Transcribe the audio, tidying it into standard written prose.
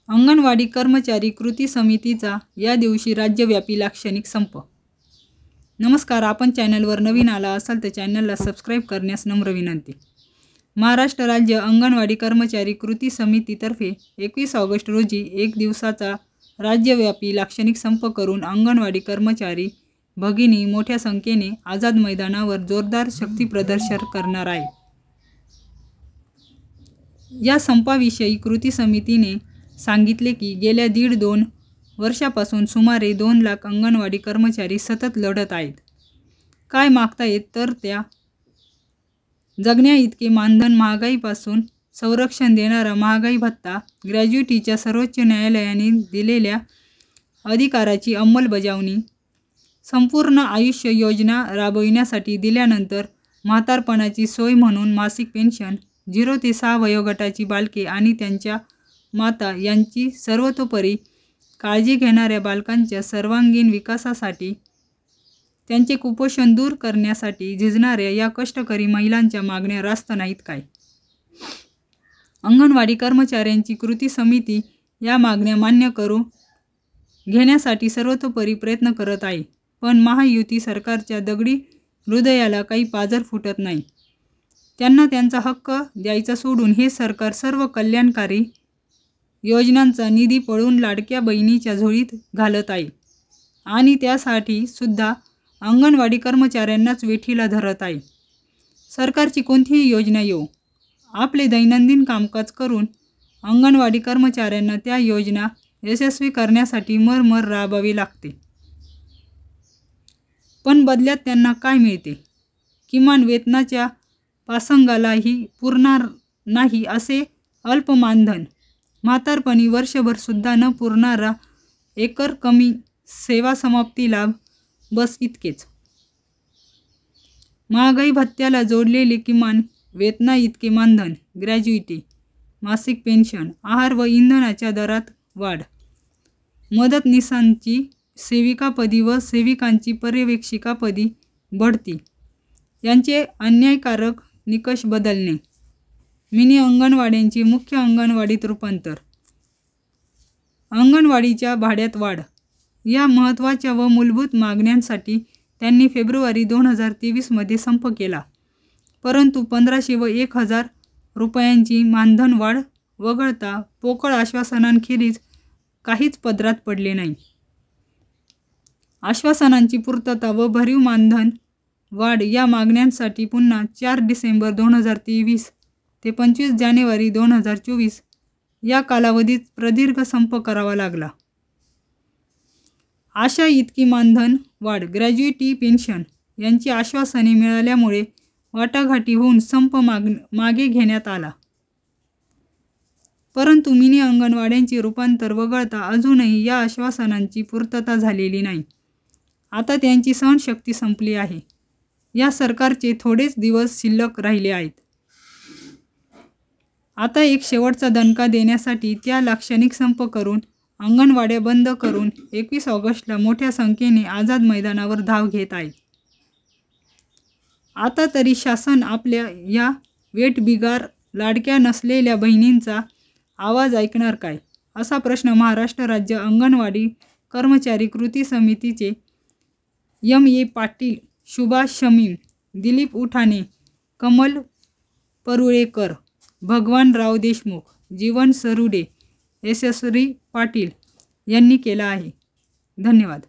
अंगणवाडी कर्मचारी कृती समितीचा या दिवशी राज्यव्यापी लाक्षणिक संप। नमस्कार, आपण चॅनलवर नवीन आला असाल तर चॅनलला सबस्क्राईब करण्यास नम्र विनंती। महाराष्ट्र राज्य अंगणवाडी कर्मचारी कृती समितीतर्फे 21 ऑगस्ट रोजी एक दिवसाचा राज्यव्यापी लाक्षणिक संप करून अंगणवाडी कर्मचारी भगिनी मोठ्या संख्येने आझाद मैदानावर जोरदार शक्तीप्रदर्शन करणार आहे। या संपाविषयी कृती समितीने सांगितले की गेल्या 1.5-2 वर्षापासून सुमारे 2 लाख अंगणवाडी कर्मचारी सतत लढत आहेत। काय मागतायत तर त्या जगण्या इतके मानधन, महागाईपासून संरक्षण देणारा महागाई भत्ता, ग्रॅज्युइटीच्या सर्वोच्च न्यायालयाने दिलेल्या अधिकाराची अंमलबजावणी, संपूर्ण आयुष्य योजना राबविण्यासाठी दिल्यानंतर म्हातारपणाची सोय म्हणून मासिक पेन्शन, 0 ते 6 वयोगटाची बालके आणि त्यांच्या माता यांची सर्वतोपरी काळजी घेणाऱ्या बालकांच्या सर्वांगीण विकासासाठी, त्यांचे कुपोषण दूर करण्यासाठी झिजणाऱ्या या कष्टकरी महिलांच्या मागण्या रास्त नाहीत काय? अंगणवाडी कर्मचाऱ्यांची कृती समिती या मागण्या मान्य करून घेण्यासाठी सर्वतोपरी प्रयत्न करत आहे, पण महायुती सरकारच्या दगडी हृदयाला काही पाझर फुटत नाही। त्यांना त्यांचा हक्क द्यायचा सोडून हे सरकार सर्व कल्याणकारी योजनांचा निधी पळवून लाडक्या बहिणीच्या झोळीत घालत आहे आणि त्यासाठी सुद्धा अंगणवाडी कर्मचाऱ्यांनाच वेठीला धरत आहे। सरकारची कोणतीही योजना येवो, आपले दैनंदिन कामकाज करून अंगणवाडी कर्मचाऱ्यांना त्या योजना यशस्वी करण्यासाठी मरमर राबावी लागते। पण बदल्यात त्यांना काय मिळते? किमान वेतनाच्या पासंगालाही पुरणार नाही असे अल्प मानधन, म्हातारपणी वर्षभर सुद्धा न पुरणारा एकर कमी सेवा समाप्ती लाभ, बस इतकेच। महागाई भत्त्याला जोडलेले किमान वेतना इतके मानधन, ग्रॅज्युइटी, मासिक पेन्शन, आहार व इंधनाच्या दरात वाढ, मदतनीसांची सेविकापदी व सेविकांची पर्यवेक्षिकापदी बढती यांचे अन्यायकारक निकष बदलणे, मिनी अंगणवाड्यांचे मुख्य अंगणवाडीत रूपांतर, अंगणवाडीच्या भाड्यात वाढ या महत्त्वाच्या व मूलभूत मागण्यांसाठी त्यांनी फेब्रुवारी 2023 मध्ये संप केला। परंतु 1500 व 1000 रुपयांची मानधन वाढ वगळता पोकळ आश्वासनांखेरीज काहीच पदरात पडले नाही। आश्वासनांची पूर्तता व भरीव मानधन वाढ या मागण्यांसाठी पुन्हा 4 डिसेंबर 2023 ते 25 जानेवारी 2024 या कालावधीत प्रदीर्घ संप करावा लागला। आशा इतकी मानधन वाढ, ग्रॅज्युइटी, पेन्शन यांची आश्वासने मिळाल्यामुळे वाटाघाटी होऊन संप मागे घेण्यात आला। परंतु मिनी अंगणवाड्यांचे रूपांतर वगळता अजूनही या आश्वासनांची पूर्तता झालेली नाही। आता त्यांची सहनशक्ती संपली आहे। या सरकारचे थोडेच दिवस शिल्लक राहिले आहेत। आता एक शेवटचा दणका देण्यासाठी त्या लाक्षणिक संप करून अंगणवाड्या बंद करून 21 ऑगस्टला मोठ्या संख्येने आझाद मैदानावर धाव घेत आहेत। आता तरी शासन आपल्या या वेठबिगार लाडक्या नसलेल्या बहिणींचा आवाज ऐकणार काय, असा प्रश्न महाराष्ट्र राज्य अंगणवाडी कर्मचारी कृती समितीचे M.A. पाटील, सुभाष शमीम, दिलीप उठाणे, कमल परुळेकर, भगवानराव देशमुख, जीवन सरुडे, यशस्वी पाटील यांनी केला आहे। धन्यवाद।